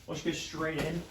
let's get straight in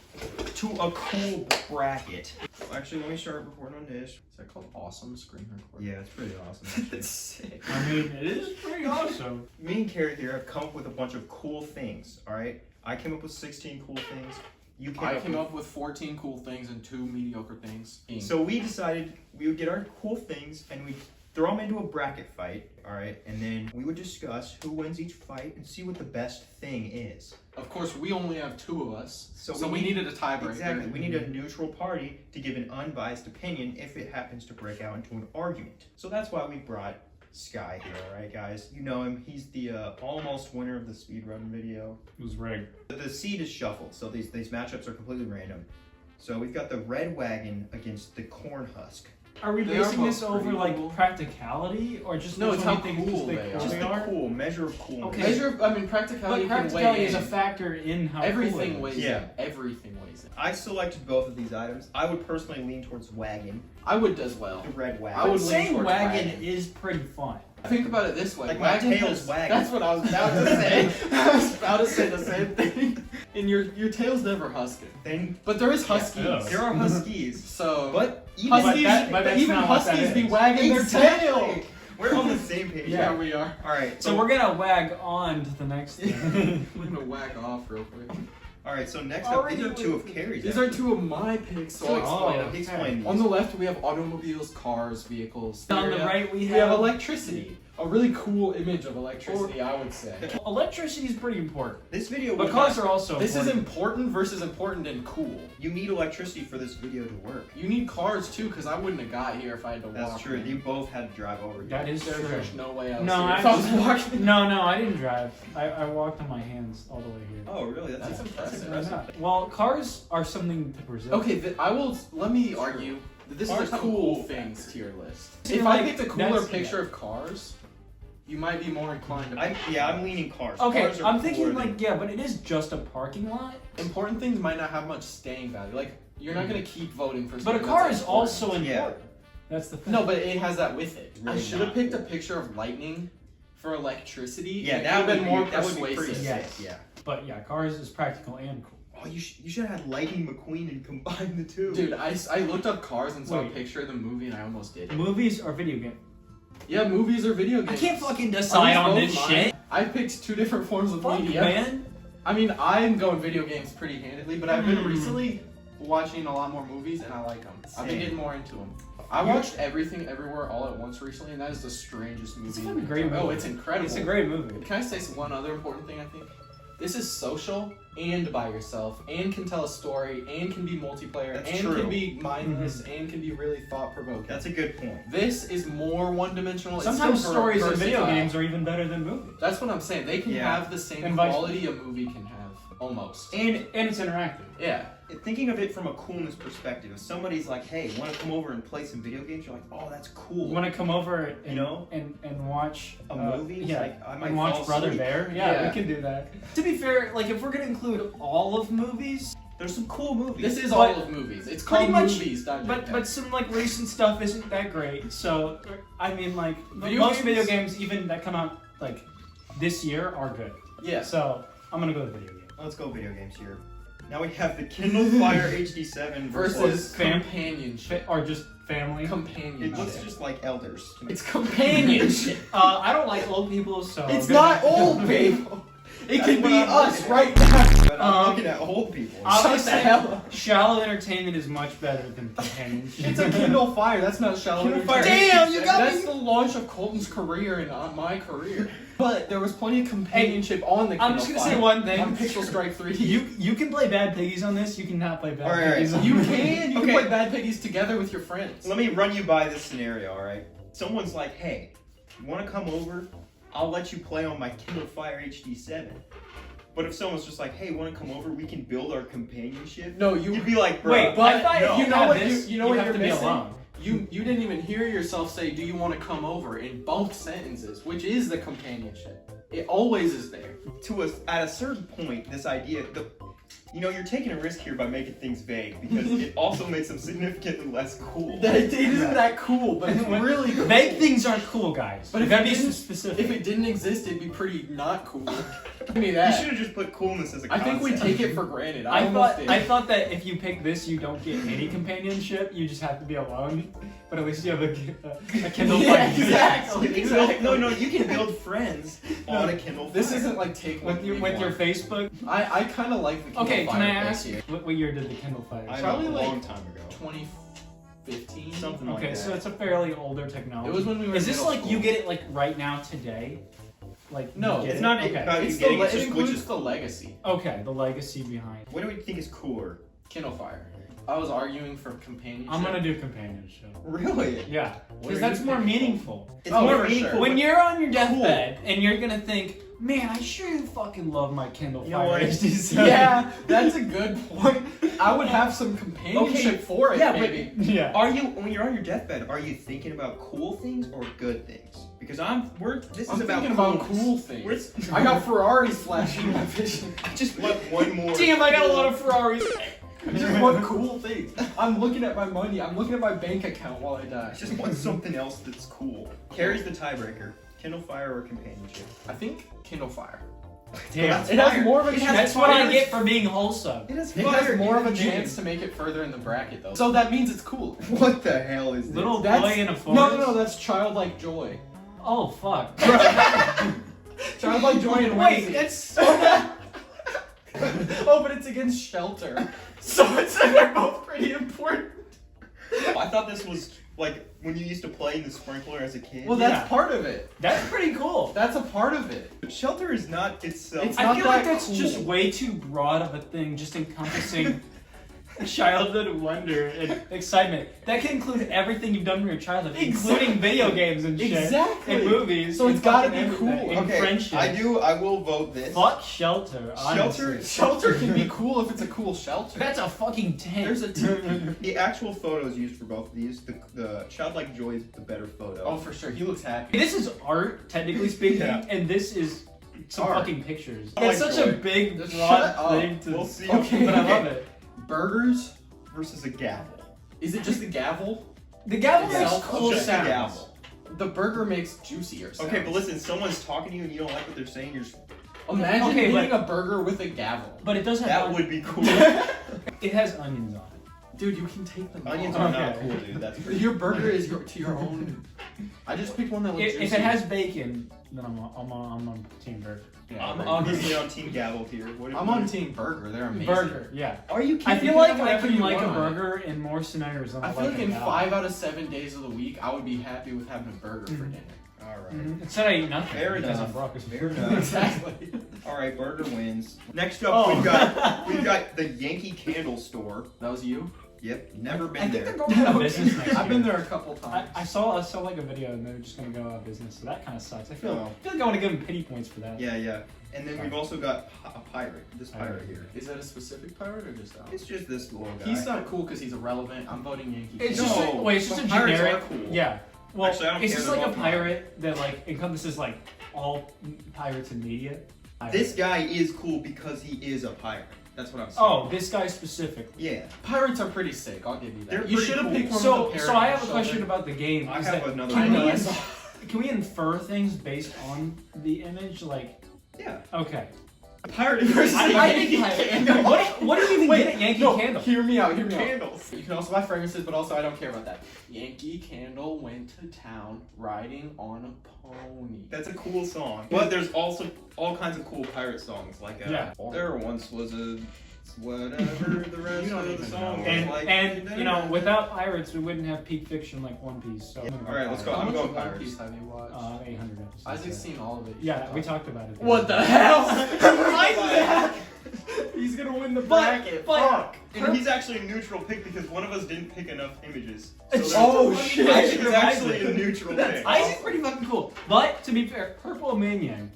to a cool bracket. Actually, let me start recording on this. Is that called awesome screen record? Yeah, it's pretty awesome. Actually. It's sick. I mean, it is pretty awesome. Me and Carrie here have come up with a bunch of cool things. All right, I came up with 16 cool things. You came up with 14 cool things and 2 mediocre things. So we decided we would get our cool things and we'd throw them into a bracket fight, all right? And then we would discuss who wins each fight and see what the best thing is. Of course, we only have 2 of us, so we need- needed a tiebreaker. Exactly. We need a neutral party to give an unbiased opinion if it happens to break out into an argument. So that's why we brought Sky here, all right, guys? You know him. He's the almost winner of the speedrun video. It was rigged. The seed is shuffled, so these matchups are completely random. So we've got the Red Wagon against the Corn Husk. Are we They are basing this both over pretty like cool. practicality or just No, which it's one how you think cool they they are. Just they the are? cool measure of coolness. Okay. Practicality But can weigh practicality in. is a factor in how Everything cool it weighs is. Yeah. in. Everything weighs in. I selected both of these items. I would personally lean towards Wagon, I would as well. the Red Wagon. I would But lean saying towards wagon wagon. is pretty fun. Think about it this way. Like my wagon tail's has- wagging. That's what I was about to say. I was about to say the same thing. And your tail's never husking. Then But there is huskies. Yeah. there are Huskies, So but even huskies, but that's even not what that huskies be is. wagging their Exactly. tail. We're on the same page. Yeah, we are. All right. So we're gonna wag on to the next thing. We're gonna whack off real quick. all right. So next up, these are Already two of Carrie's. These are 2 of my picks, so I'll explain them. Explain these. On the left, we have automobiles, cars, vehicles. On the right, we we have have electricity. A really cool image of electricity, I would say. electricity is pretty important, This video. but would cars not- are also. This is important. important versus important and cool. You need electricity for this video to work. You need cars too, because I wouldn't have got here if I had to walk. That's true. in. You both had to drive over here. That is There's true. just no way I was No, here I if I was walking. No, I didn't drive. I walked on my hands all the way here. Oh, really? That's impressive. Why not? Well, cars are something to preserve. Okay, let me argue that this Cars is a have a cool cool things tier list. See, If I like, picked a cooler that's- picture of cars, you might be more inclined to. I'm leaning cars. Okay, Cars are I'm thinking cooler like, yeah, but it is just a parking lot. Important things might not have much staying value. Like, you're not gonna keep voting for But a something car that's is important. also important. Yeah. That's the thing. No, but it has that with it. Really I should have not picked a cool. picture of lightning for electricity. Yeah, and it that would have would been more that would be pretty persuasive. sick. Yes. Yeah. But yeah, cars is practical and cool. Oh, you should have had Lightning McQueen and combined the two. Dude, I looked up cars and saw a Wait. picture of the movie and I almost did it. Movies or video game? Yeah, movies or video I games. can't fucking Are decide these on both this mine? shit. I picked 2 different forms of Fuck, media. man. I mean, I'm going video games pretty handedly, but I've been Hmm. recently watching a lot more movies and I like them. I've been Same. getting more into them. I watched Everything Everywhere All at Once recently, and that is the strangest movie. It's a fucking great movie. Oh, it's incredible. It's a great movie. Can I say one other important thing? I think this is social and by yourself, and can tell a story, and can be multiplayer, That's and true. can be mindless, and can be really thought provoking. That's a good point. This is more one dimensional. Sometimes it's still stories in video versatile. games are even better than movies. That's what I'm saying. They can Yeah. have the same And vice quality a movie can have, almost. And it's interactive. Yeah. Thinking of it from a coolness perspective, if somebody's like, "Hey, want to come over and play some video games?" You're like, "Oh, that's cool." You want to come over and You know? and watch A movie? Yeah, Like, I might and watch fall Brother asleep. Bear. Yeah, Yeah. we can do that. To be fair, like if we're gonna include all of movies, There's some cool movies. This is But- all of movies. It's pretty called much- movies. but some like recent stuff isn't that great. So I mean, like Video most games? video games, even that come out like this year, are good. yeah. So I'm gonna go with video game. Let's go video games here. Now we have the Kindle Fire HD7 Versus Fam- companionship. Or just family. It Companionship. looks just like elders. to me. It's companionship. I don't like old people, so It's I'm gonna- not old people. It That's can what be I'm us looking right now. But I'm looking at old people. Obviously, Shut the hell up. shallow entertainment is much better than companionship. It's a Kindle Fire. That's not shallow. Kindle Fire. entertainment. Damn, you got That's me. the launch of Colton's career and my career. But there was plenty of companionship on the Kindle I'm just gonna Fire. say one thing. On Pixel Strike 3. You can play Bad Piggies on this. You cannot play Bad All right, Piggies. On You this. can. You Okay. can play Bad Piggies together with your friends. Let me run you by this scenario, alright? Someone's like, "Hey, you want to come over? I'll let you play on my Kindle Fire HD7. But if someone's just like, "Hey, want to come over? We can build our companionship." No, You'd be like, "Bro, Wait, But I thought no. you you know had what? this, You know what have you're to be missing? alone. You didn't even hear yourself say, "Do you want to come over?" in both sentences, which is the companionship. It always is there. At a certain point, this idea, you're taking a risk here by making things vague because it also makes them significantly less cool. It isn't that cool, but it's really cool. Vague things aren't cool, guys. But you if gotta it be didn't- specific. If it didn't exist, it'd be pretty not cool. Give me You that. should have just put coolness as a I concept. think we take it for granted. I almost thought did. I thought that if you pick this, you don't get any companionship. You just have to be alone. But at least you have a Kindle Yeah, Fire. exactly. You can build, no, you can build friends on a Kindle Fire. This isn't like take With your Facebook. I kind of like the Kindle Okay, Fire can I this ask year. what year did the Kindle Fire? I Probably know, a like long time ago. 2015. Something like Okay, that. so it's a fairly older technology. It was when we were Is in this middle like school. you get it like right now today? Like No, you get it's it? not Okay. about you It's getting the, it's it just includes which is. the legacy. Okay, the legacy behind. What do we think is cooler? Kindle Fire. I was arguing for companionship. I'm gonna do companionship. Really? Yeah, What because are that's you more thinking? meaningful. It's Oh, more for meaningful. sure. When you're on your deathbed and you're gonna think, man, I sure fucking love my Kindle You know Fire what? HD7. Yeah, that's a good point. I would have some companionship Okay, for it, yeah, but- maybe. Yeah. Are you when you're on your deathbed? Are you thinking about cool things or good things? Because this I'm is about thinking about coolness. cool things. We're- I got Ferraris flashing in my vision. I just want one more. Damn, I got a lot of Ferraris. I just want cool things. I'm looking at my money. I'm looking at my bank account while I die. I just want something else that's cool. Carries the tiebreaker. Kindle Fire or companionship? I think Kindle Fire. Damn. It has more of a It chance. has That's what I fire. get for being wholesome. It has It fire. has more of a in the chance to make it further in the bracket, though. So that means it's cool. name. What the hell is this? Little That's- boy in a forest. No, that's childlike joy. Oh fuck. Childlike joy and Wait, whimsy. that's so. Oh, but it's against shelter. So they're both pretty important. I thought this was like when you used to play in the sprinkler as a kid. Well, Yeah. that's part of it. That's pretty cool. That's a part of it. Shelter is not itself. It's I not feel like that that's cool. just way too broad of a thing, just encompassing childhood wonder and excitement. That can include everything you've done in your childhood, including video games and shit, Exactly. and movies. So and it's gotta fucking be cool. everything, and okay, friendship. I will vote this. Fuck shelter. Honestly. Shelter can be cool if it's a cool shelter. That's a fucking tent. There's a teepee. The actual photos used for both of these, the childlike joy is the better photo. Oh, for sure. He looks happy. This is art, technically speaking, Yeah. and this is some Art. fucking pictures. I It's like such a joy. big, Just broad shut up. thing to. We'll see. Okay. But I love it. Burgers? Versus a gavel. Is it just the gavel? The gavel Yeah, makes I'll cool just the sounds. gavel. The burger makes juicier sounds. Okay, but listen, someone's talking to you and you don't like what they're saying. You're just, Imagine Okay, hitting a burger with a gavel. But it doesn't. that have would be cool. It has onions on it. Dude, you can take them Onions off. are not Okay. cool, dude. That's pretty. Your burger is to your own. I just picked one that looks If it has bacon, then I'm on Team Burger. Yeah, I'm burger. obviously on Team Gavel here. What I'm on Team Burger. They're amazing. Burger, yeah. Are you kidding? I feel me? like have I whatever can you like a want on it. burger in more scenarios than I feel like a in gavel. 5 out of 7 days of the week, I would be happy with having a burger for dinner. All right. Instead, I eat nothing Fair because enough. I'm broke as Fair fuck. enough. Exactly. All right, burger wins. Next up, Oh. we've got the Yankee Candle Store. That was you? Yep, never I been think there. they're going out of business next I've been year. there a couple times. I saw like a video and they're just gonna go out of business, so that kind of sucks. I feel Oh. like I want to give them pity points for that. Yeah. And then we've also got a pirate. This pirate here. Is that a specific pirate or just Alex? It's just this little guy. He's not cool because he's irrelevant. I'm voting Yankee. It's No, just a, wait, it's just a but pirates generic. are cool. Yeah. Well, Actually, I don't it's care, just they're like a both mine. pirate that like encompasses like all pirates in media. This guy is cool because he is a pirate. That's what I'm saying. Oh, this guy specifically. Yeah. Pirates are pretty sick. I'll give you that. They're You pretty should have cool. picked one So, with the so I have a parrot question shoulder. about the game. I is have that another can one. we, I know. can we infer things based on the image? Like, Yeah. okay. A pirate versus I- a I Yankee think- Candle. What do you even Wait, get at Yankee no, Candle? Hear me out. Candles. You can also buy fragrances, but also I don't care about that. Yankee Candle went to town riding on a pony. That's a cool song. But there's also all kinds of cool pirate songs. Like, Yeah. there once was a whatever the rest You don't of the even song know. was And like. and you know, without pirates, we wouldn't have peak fiction like One Piece. So I'm gonna All right, let's go. How I'm much going of One pirates. Piece have you watched? 800 episodes. Isaac's seen all of it. Yeah, we talked about it. What the hell? Isaac! He's gonna win the But- bracket. but- Fuck. And he's actually a neutral pick because one of us didn't pick enough images. Oh, shit. Isaac is actually a neutral pick. Isaac's pretty fucking cool. But to be fair, Purple Minion.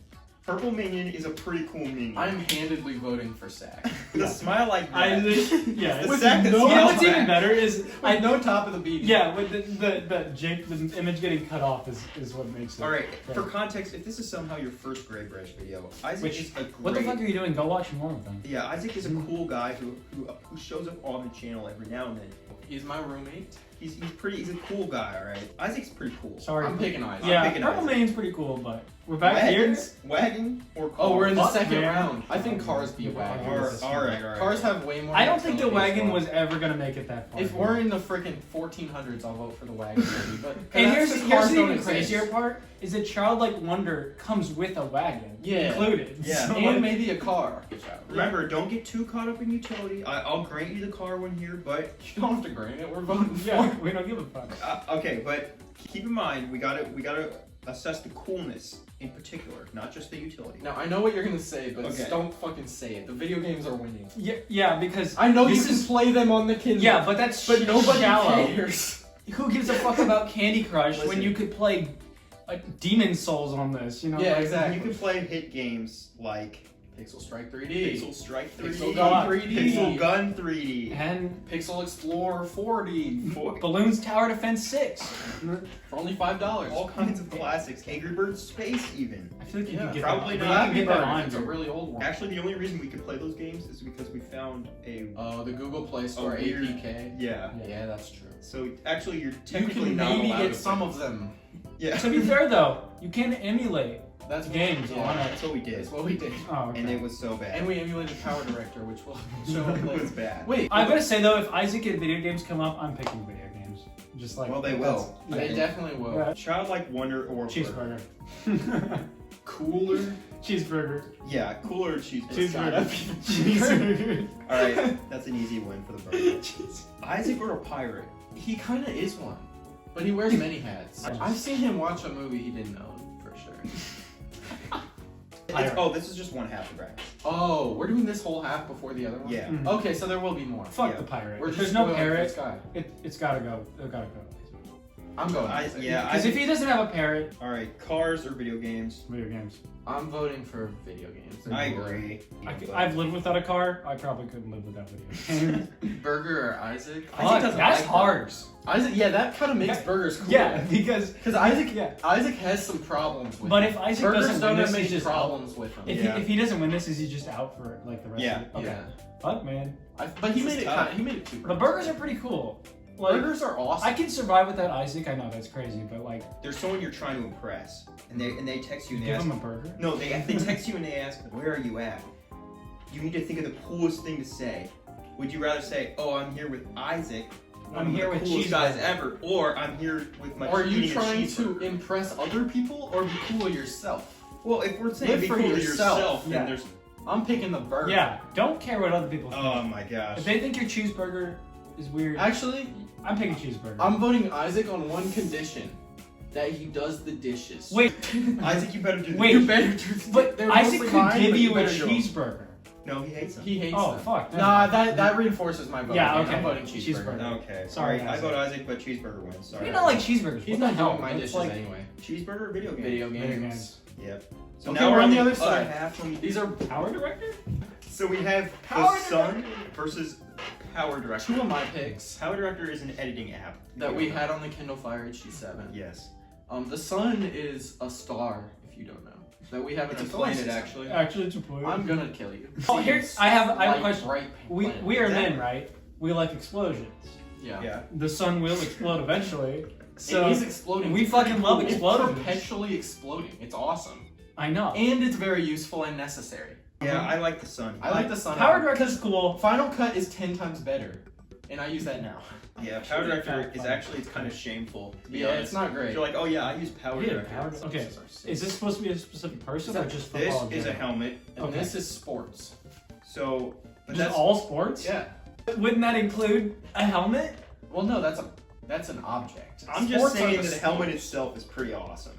Purple Minion is a pretty cool minion. I'm handedly voting for Sack. With a smile like that. Isaac, yeah. The It's, sack that you know smiles what's even back. better is I know top of the beat. yeah, with the image getting cut off is what makes it. All right. great. For context, if this is somehow your first Gray Brush video, Isaac Which- is a great. What the fuck are you doing? Go watch more of them. Yeah, Isaac is a cool guy who shows up on the channel every now and then. He's my roommate. He's a cool guy, all right. Isaac's pretty cool. Sorry. I'm picking Isaac. Yeah, picking Purple Isaac. Main's pretty cool, but we're back here. Wagon or car? Oh, we're in the Fuck, second man. round. I think cars beat wagons. All right. Cars have way more. I don't think the utility as wagon well. was ever gonna make it that far. If we're in the freaking 1400s, I'll vote for the wagon. Maybe, but and that's here's 'cause the cars don't even exist. crazier part is that Childlike Wonder comes with a wagon Yeah. included. Yeah. So, And like, maybe a car. Remember, don't get too caught up in utility. I'll grant you the car one here, but You don't have to grant it. We're voting for yeah, it. we don't give a fuck. okay. But keep in mind, we gotta assess the coolness in particular, not just the utility. Now I know what you're gonna say, but Okay. don't fucking say it. The video games are winning. Yeah, because I know you this can is play them on the Kindle. yeah, but that's but nobody shallow. cares. Who gives a fuck about Candy Crush when Listen. you could play like Demon Souls on this? You know? Yeah, like, exactly. You can play hit games like Pixel Strike 3D, Pixel Strike 3D, Pixel Gun 3D, Pixel Gun 3D. And Pixel Explorer 4D Balloons Tower Defense 6. for only $5. All kinds of classics. Angry Birds Space even. I feel like you Yeah, could get probably that, not. you Flappy can get that Bird, on it's a here. really old one. Actually, the only reason we could play those games is because we found a The Google Play Store weird- APK. yeah. Yeah, that's true. So actually, you're You technically can not maybe allowed get to some play. of them. Yeah. To be fair though, you can emulate That's games yeah, on it. That's what we did, That's what we did. Oh, okay. and it was so bad. And we emulated Power Director, which will show up it was later. bad. Wait, I'm gonna say though, if Isaac and video games come up, I'm picking video games. Just like Well, they will. they definitely will. Yeah. Childlike Wonder or Cheeseburger. Cooler. Cheeseburger. Yeah, cooler cheeseburger. It's gotta Cheeseburger. All right, that's an easy win for the burger. Isaac or a pirate? He kind of is one, but he wears many hats. I've seen him watch a movie he didn't own for sure. Pirate. Oh, this is just one half of bracket. Oh, we're doing this whole half before the other one. Yeah. Mhm. Okay, so there will be more. Fuck Yeah. the pirate. We're If just there's no going for this parrot, guy. it's gotta go. It gotta go. I'm going. Yeah. Because if he doesn't have a parrot, All right, cars or video games? video games. I'm voting for video games. I agree. I've lived without a car. I probably couldn't live without video games. Burger or Isaac? Fuck, doesn't that's like hard. Isaac, yeah, that kind of makes Yeah. burgers cool. Yeah, because Because Isaac, yeah. Isaac has some problems with But it. if Isaac burgers doesn't don't win have this, many he's just out. problems with them. If, Yeah. he, if he doesn't win this, is he just out for like the rest Yeah. of it? Okay. Yeah. Fuck, man. But he This made is it. tough. He made it too. The burgers are pretty cool. Like, Burgers are awesome. I can survive without Isaac. I know that's crazy, but like, There's someone you're trying to impress, and they text you you and they give ask. him a burger. No, they text you and they ask, "Where are you at?" You need to think of the coolest thing to say. Would you rather say, "Oh, I'm here with Isaac, one I'm of here the with coolest guys cheeseburger." ever," or "I'm here with my." Are you eating a trying to cheeseburger." impress other people or be cool yourself? Well, if we're saying Live be for cool to yourself. yourself, then Yeah. there's. I'm picking the burger. Yeah, don't care what other people think. Oh my gosh. If they think your cheeseburger is weird, Actually, I'm picking cheeseburger. I'm voting Isaac on one condition: that he does the dishes. Wait, Isaac, you better do. Wait, you better do. but they're Isaac mostly could mine, give but you a better do 'em. cheeseburger. No, he hates them. He hates Oh them. fuck. never Nah, mind. that reinforces my vote. Yeah, man. okay. I'm voting cheeseburger. Cheeseburger. Okay. Sorry, Sorry, I Isaac. vote Isaac, but cheeseburger wins. Sorry. You don't like cheeseburgers. He's what not the hell? doing my It's dishes like, anyway. cheeseburger or video game? Video Video games. games. Yep. So Okay, now we're we're on the the other other side. half. These are Power Director? So we have Power the Sun versus Power Director. two of my picks Power Director is an editing app that we had on the Kindle Fire HD7. Yes. The sun is a star, if you don't know. That we haven't It's a explained it ghost. actually. Actually, it's a point. I'm gonna kill you. Oh, here I have a Light, question. bright We planet. we are Exactly. men, right? We like explosions. Yeah. Yeah. The sun will explode eventually. So it is exploding. we It's pretty fucking love cool. explosions. It's perpetually exploding. It's awesome. I know. And it's very useful and necessary. Yeah, I like the Sun. I like the sun. Power Director's cool. Final Cut is 10 times better. And I use that now. Yeah, Power Director Fine. is actually it's kind of shameful to be Yeah, honest. it's not great. You're like, oh yeah, I use Power Yeah, Director. Power- okay. Is this supposed to be a specific person Is that- or just This football? in is a general? helmet. And Okay. this is sports. So, but Just that's all sports? Yeah. Wouldn't that include a helmet? Well, no, that's an object. I'm just Sports are saying the that the helmet sports. itself is pretty awesome,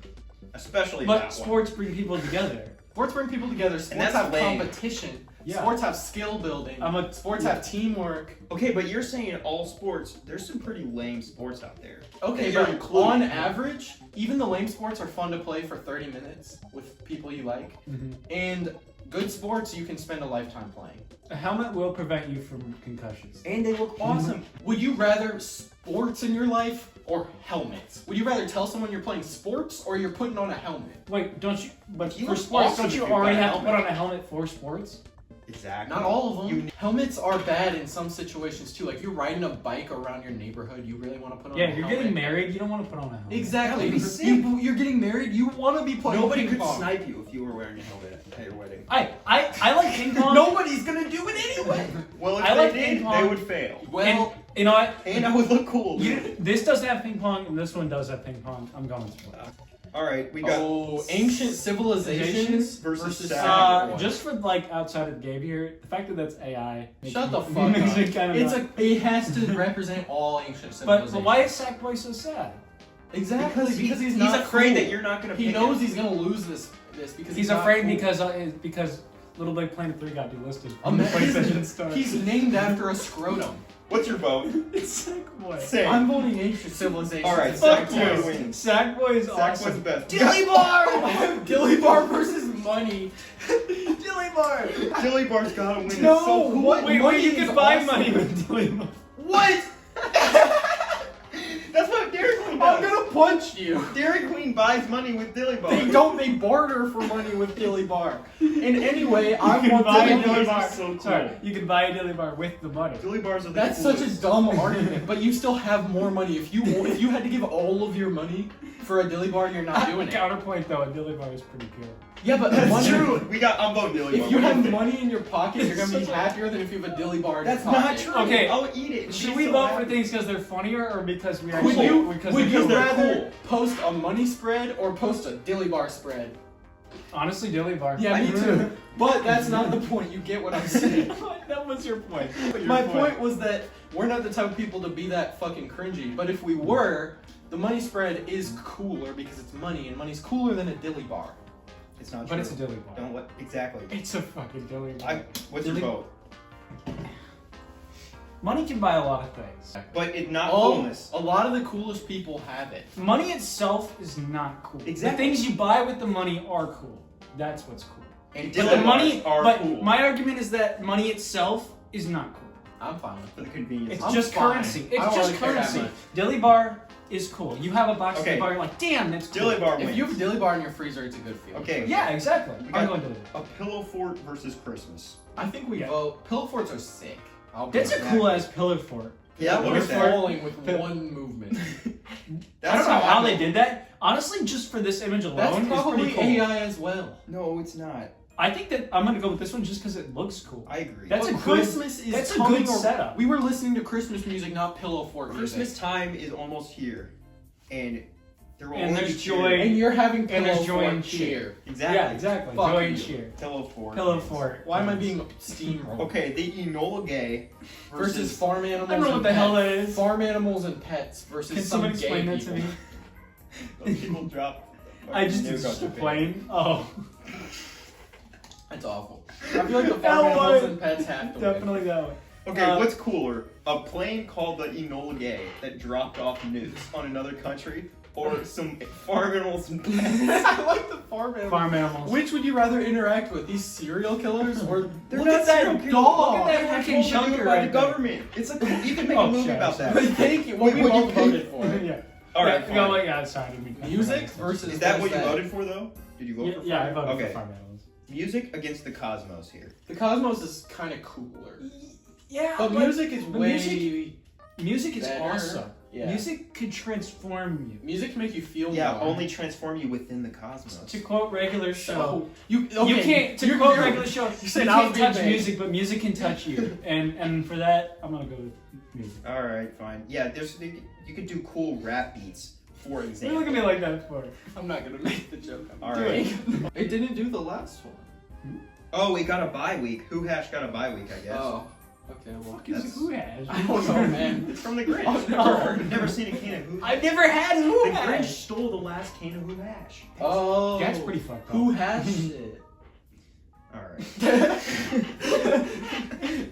especially But that one. sports bring people together. Sports bring people together. Sports that's have lame. competition. Yeah. Sports have skill building. Sports have teamwork. Okay, but you're saying all sports. There's some pretty lame sports out there. Okay, that you're but including. on average, even the lame sports are fun to play for 30 minutes with people you like. Mhm. And good sports you can spend a lifetime playing. A helmet will prevent you from concussions. And they look awesome. Would you rather sports in your life or helmets? Would you rather tell someone you're playing sports or you're putting on a helmet? Wait, don't you? But You for look sports, awesome don't if you you've got already a have to put helmet. on a helmet for sports? Exactly. Not all of them. You- Helmets are bad in some situations too. Like you're riding a bike around your neighborhood, you really want to put on. Yeah, a you're helmet? getting married. You don't want to put on a helmet. Exactly. That would be sick. You're getting married. You want to be playing. Nobody ping could pong. snipe you if you were wearing a helmet at your wedding. I like ping pong. Nobody's gonna do it anyway. Well, if I they like did, ping pong. they would fail. Well, You know what? And I would look cool. This doesn't have ping pong, and this one does have ping pong. I'm going for it. All right, we got ancient civilizations versus Just for like outside of the game here, the fact that that's AI. makes Shut me- the fuck makes up. me kind of It has to represent all ancient civilizations. But why is Sackboy so sad? Exactly because he's not not afraid cool. that you're not gonna. He pick knows him. he's gonna lose this because He's not afraid cool. because Little Big Planet 3 got delisted. Amazing. Store. He's named after a scrotum. What's your vote? It's Sackboy. Same. I'm voting ancient civilizations. All right, Fuck Sackboy you. wins. Sackboy is Sackboy's awesome. best. Dilly Bar! Dilly Bar versus money. Dilly Bar! Dilly Bar's gotta win. No, It's so cool. what? Wait, Money you is can buy awesome. money with Dilly Bar. What? That's what Dairy Queen I'm does. gonna punch you. Dairy Queen buys money with Dilly Bar. They don't. They barter for money with Dilly Bar. And anyway, I You can want buy Dilly a Dilly Bar. Bar. so cool. Sorry, you can buy a Dilly Bar with the money. Dilly Bars are the That's such a coolest. dumb argument, but you still have more money. If you had to give all of your money for a Dilly Bar, you're not doing it. Counterpoint though, a Dilly Bar is pretty good. Yeah, but That's money, true. I'm voting Dilly Bar. if you What do have think? money in your pocket, you're gonna be Such a- happier than if you have a Dilly Bar in That's your not pocket. true. Okay. I'll eat it. Should we vote for things because they're funnier or because we Would actually you because would they're you cool? they're rather cool. post a money spread or post a Dilly Bar spread? Honestly, Dilly Bar. Yeah, me too. But that's not the point. You get what I'm saying. That was your point. My point was that we're not the type of people to be that fucking cringy. But if we were, the money spread is cooler because it's money, and money's cooler than a Dilly Bar. It's not true. But it's a Dilly Bar. Don't let exactly. It's a fucking Dilly Bar. What's Dilly- your vote? Money can buy a lot of things. But it not Oh, coolness. a lot of the coolest people have it. Money itself is not cool. Exactly. The things you buy with the money are cool. That's what's cool. And But Dilly the money, Bars are but cool my argument is that money itself is not cool. I'm fine with for the convenience. It's I'm just fine. currency. I It's don't just really care that currency. much. Dilly Bar is cool. You have a box of Okay. Dilly Bar, you're like, damn, that's cool. Dilly Bar it. wins. If you have a Dilly Bar in your freezer, it's a good feeling. Okay. Yeah, exactly. We I'm got- going Dilly Bar. A pillow fort versus Christmas. I think we Yeah. vote. Pillow forts are sick. I'll be That's a honest. cool ass pillar fort. Yeah, We're look at that. falling with one movement. I don't know how they did that. Honestly, just for this image alone, That's is probably pretty cool. AI as well. No, it's not. I think that I'm gonna go with this one just because it looks cool. I agree. That's But a good- Christmas is that's a coming good ar- setup. We were listening to Christmas music, not pillow fort music. Christmas time is almost here, and there will And only there's be joy. cheer. And you're having And pillow there's joy fort and cheer. Exactly. Yeah, exactly. Fuck Joy and you. cheer. Pillow fort. Pillow fort. Why am I being steamrolled? Okay, the Enola Gay Versus farm animals. I don't know and what the hell pets. that is. Farm animals and pets versus Can some someone gay explain that to people. me? Those people drop. I just New got the explained. Oh, That's awful. I feel like the farm That animals one. and pets have to win. definitely that one. Okay, what's cooler? A plane called the Enola Gay that dropped off nukes on another country, or some farm animals and pets? I like the farm animals. Farm animals. Which would you rather interact with? These serial killers or They're look not at that serial killers. dog? Look at that They were fucking told to do chunker it by right the there. government. It's a cool. You can make Oh, a movie shut about up. that. But thank you. What we Would you both pay- voted for. yeah. All right, Yeah, fine. yeah, sorry. I didn't mean- Music versus. Is that what you that? voted for, though? Did you vote Yeah, for? yeah, I voted Okay. for farm animals. Music against the cosmos here. The Cosmos is kind of cooler, Yeah, but music is but way. music is better. awesome. Yeah. Music could transform you. Music can make you feel. Yeah, more. only transform you within the cosmos. To quote regular show, So you okay, you can't. To you're- quote you're- regular show, you saying I was can't being touch vague. music, but music can touch you. And for that, I'm gonna go with music. All right, fine. Yeah, you could do cool rap beats, for Why example. look at me like that for? I'm not gonna make the joke. I'm All doing. right. It didn't do the last one. Oh, we got a bye week. Who Hash got a bye week, I guess. Oh. Okay. Well. Fuck is That's- Who Has? I don't know, man. It's from the Grinch. Oh, no. You've never seen a can of Who I've never had Who The Grinch Has. stole the last can of Who Hash. Oh. That's pretty fucked up. Who has shit? All right.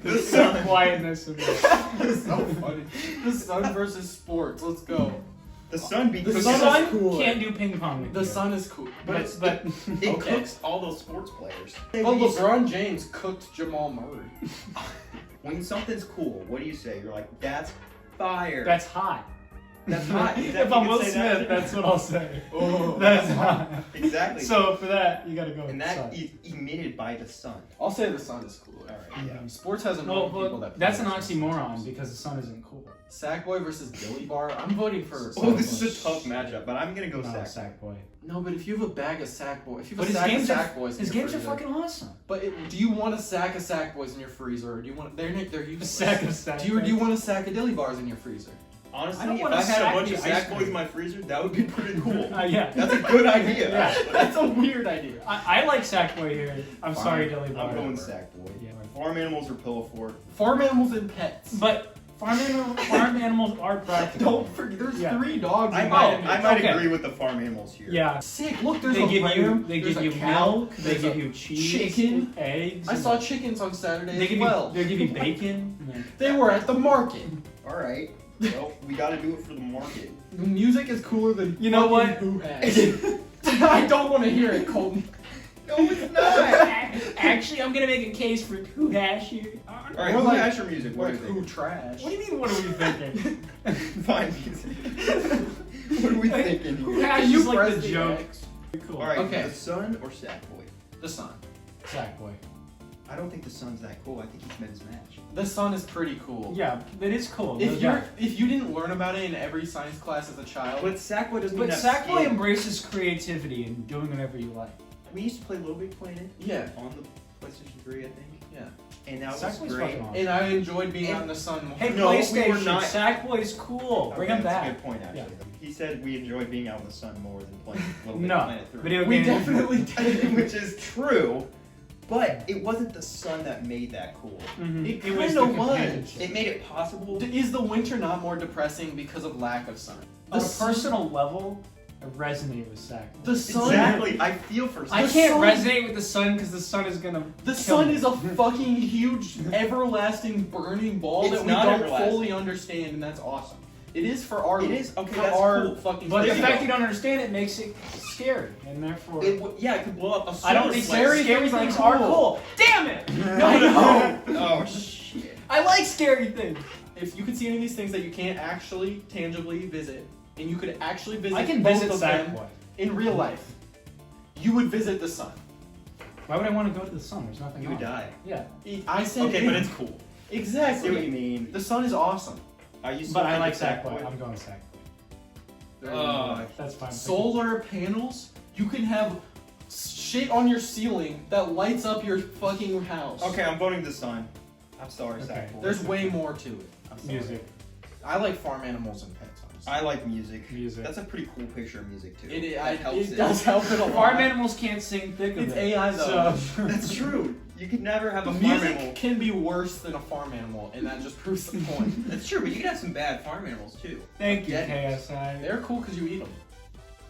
The sun quietness of this. That's so funny. The sun versus sports. Let's go. The sun beat The The sun sun is cool. can't do ping pong with The you. sun is cool. But it's but It Okay. cooks all those sports players. But LeBron James cooked Jamal Murray. When something's cool, what do you say? You're like, that's fire. that's hot. That's hot. Exactly. If I'm You Will can say that. Smith, that's what I'll say. Oh. That's hot. Exactly. So for that, you gotta go with and the that sun. is emitted by the sun. I'll say the sun is cooler. Alright, yeah. Sports has Well, annoying people but that. that's an play it. oxymoron because the sun isn't cool. Sackboy versus Dilly Bar. I'm voting for. Oh, this is Sackboy. a tough matchup, but I'm gonna go No, sack. Sackboy. No, but if you have a bag of Sackboy, if you But have a his sack of games are Sackboys, in his your games are freezer- fucking awesome. But do you want a sack of Sackboys in your freezer, or do you want they're A useless? sack of Sackboys. Do you want a sack of Dilly Bars in your freezer? Honestly, I don't if wanna I had a sack bunch the of ice sack boys cream. in my freezer, that would be pretty cool. Yeah. That's a good idea. Yeah. That's a weird idea. I like Sackboy here. I'm Fine. sorry, Dilly Bar. I'm going sack boy. Yeah. Farm animals or pillow fort. Farm animals and pets. But farm animals are practical. Don't forget, there's Yeah. 3 dogs. I in might, my I might Okay. agree with the farm animals here. Yeah. Sick. Look, there's They a give lamb, you they there's give a you cow, milk. They there's give a you cheese, chicken. eggs. I and- saw chickens on Saturday They as give well. you they give you bacon. Yeah. They were at the market. All right. Well, we got to do it for the market. The music is cooler than You know what? fucking Boo Has. I don't want to hear it, Colton. No, it's not. Actually, I'm gonna make a case for Who Hash here. All right, We're who like- has your music? What Like do you who think? trash? What do you mean? What are we thinking? Fine music. What are we thinking Who here? Hash Can you is like press the the joke. X? Cool. All right, Okay. the sun or sack boy? The sun. Sackboy. I don't think the sun's that cool. I think he's men's match. The sun is pretty cool. Yeah, it is cool. If no you're doubt. if you didn't learn about it in every science class as a child, But sack boy doesn't But mean have Sackboy skin. embraces creativity and doing whatever you like. We used to play Little Big Planet yeah, on the PlayStation 3, I think. yeah. And that was Sackboy's great. fucking awesome. And I enjoyed being out in the sun more. Hey, No, we were PlayStation, not- Sackboy's cool. Bring him Okay, that's back. a good point, actually. Yeah. He said we enjoyed being out in the sun more than playing Little Big No, Planet 3. video we game. definitely did. Which is true, but it wasn't the sun that made that cool. Mhm. It was kinda the was. companionship. It made it possible. Is the winter not more depressing because of lack of sun? On a sun- personal level, I resonate with Sackboy. The sun. Exactly. I feel for I The can't sun- resonate with the sun because the sun is gonna. The kill sun me. is a fucking huge, everlasting, burning ball It's that we not don't everlasting. fully understand, and that's awesome. It is for our. It is? Okay, for that's our cool. fucking. But the There you fact go. you don't understand it makes it scary, and therefore. Yeah, it could blow up a I don't solar think flare. scary things are cool. Damn it! I know. Oh shit. I like scary things. If you could see any of these things that you can't actually tangibly visit, and you could actually visit I can both visit of them Sackboy. in real life, you would visit the sun. Why would I want to go to the sun? There's nothing. You would on. die. Yeah, I said. Okay, but it's cool. I see what exactly. you mean. The sun is awesome. Are you? but I like Sackboy. I'm going Sackboy. Oh, That's fine. Solar panels. You can have shit on your ceiling that lights up your fucking house. okay, I'm voting the sun. I'm sorry, Okay. Sackboy. There's way more to it. I'm sorry. Music. I like farm animals and pets. Honestly. I like music. Music. That's a pretty cool picture of music too. It, That helps it does help it a lot. Farm animals can't sing thick of It's it. AI though. So. That's true. You could never have The a farm music animal. can be worse than a farm animal, and that just proves the point. That's true, but you can have some bad farm animals too. Thank you, Dead. KSI. They're cool because you eat them.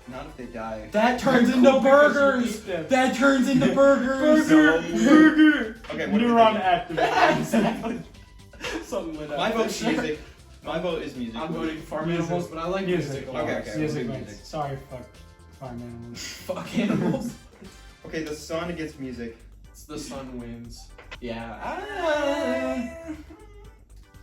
Not if they die. That turns They're into cool because you burgers. eat them. That turns into burgers. Burger. Okay, what do we Neuron think? activated. Exactly. Something lit up. My vote's music. My vote is music. I'm voting farm Music. animals, but I like Music. music a lot. Okay, okay. Music we'll do wins. music. Sorry, fuck farm animals. Fuck animals. Okay, the sun against music. The sun wins. Yeah.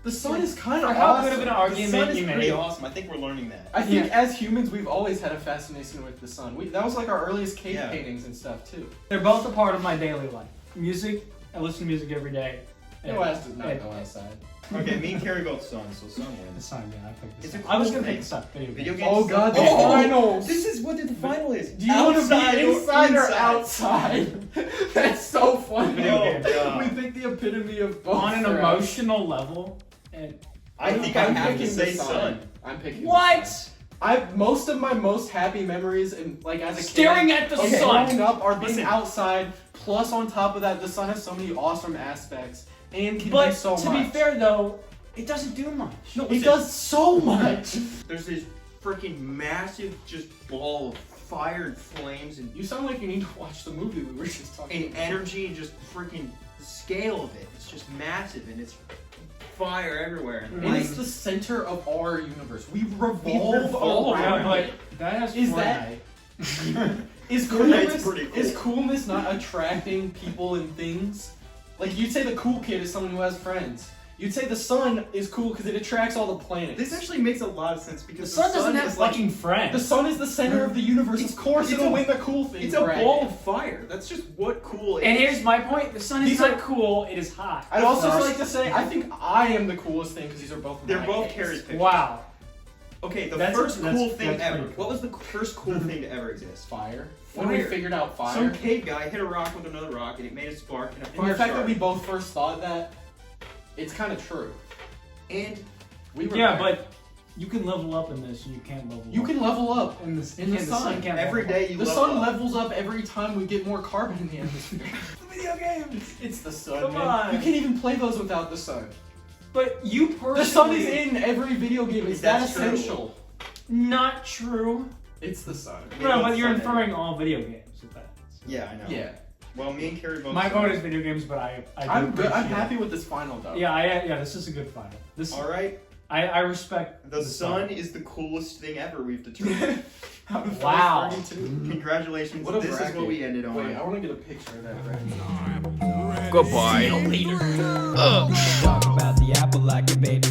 The sun is kind of For how awesome. good of an The argument sun is you pretty made. awesome. I think we're learning that. I think as humans, we've always had a fascination with the sun. That was like our earliest cave Yeah. paintings and stuff too. They're both a part of my daily life. Music, I listen to music every day. No ass does not and- go outside. Okay, me and Carrie both sun, so sun The wins. sun, yeah, I picked the It's a sun. I was cool gonna thing. pick the sun. Video Video games. games. Oh god, the Oh! finals! This is what the final is. Do you want to Outside be or inside or inside? outside? That's so funny. Video Oh, games. God. We pick the epitome of both. On an for us. emotional level, and I think I I'm have to picking say the sun. I'm picking the what? sun. Most of my most happy memories and like as a Staring kid, at the okay, sun. growing up are being Listen. outside. Plus, on top of that, the sun has so many awesome aspects and can But do so to much. be fair, though, it doesn't do much. No, it listen. does so much. There's this freaking massive just ball of fire and flames and You sound like you need to watch the movie we were just talking and about. energy and just freaking the scale of it. It's just massive and it's fire everywhere. And And light. it's the center of our universe. We revolve revolve around Yeah, but it. that has Is Fortnite. that- Is Fortnite's coolness, pretty cool. is coolness not attracting people and things? Like you'd say the cool kid is someone who has friends. You'd say the sun is cool because it attracts all the planets. This actually makes a lot of sense The because sun doesn't have is like fucking friends. The sun is the center of the universe. It's- Of course, it's it'll a- win the cool thing. it's a bracket. ball of fire. That's just what cool is. And here's my point: the sun is These not are- cool; it is hot. I'd also Stars. like to say I think I am the coolest thing because these are both. They're my both picks. carrot pictures. Wow. Okay, the That's- first that's- cool thing that's ever. pretty cool. What was the first cool thing to ever exist? Fire. When we Fire. figured out fire. Some cave guy hit a rock with another rock and it made a spark and a and fire the fact that started. we both first thought that, it's kind of true. And We were Yeah, right. but you can level up in this, and you can't level. You up. can level up. in the, in the sun. sun. Can't every level up. day you The level sun up. levels up every time we get more carbon in the atmosphere. Video games. It's the sun, Come man. on. You can't even play those without the sun. But you personally. The sun is in every video game. It's that That's true. essential. Not true. It's the sun. No, but you're Sun. inferring all video games with that. Yeah, I know. Yeah. Well, me and Carrie both. My vote is video games, but I do I'm good. I'm appreciate- happy with this final though. Yeah, this is a good final. This All right. I respect The sun is the coolest thing ever. We've determined. Out of Wow. 32. Congratulations. What a This is bracket. what we ended on. Wait, I want to get a picture of that. Right? Goodbye. Talk about the apple like a baby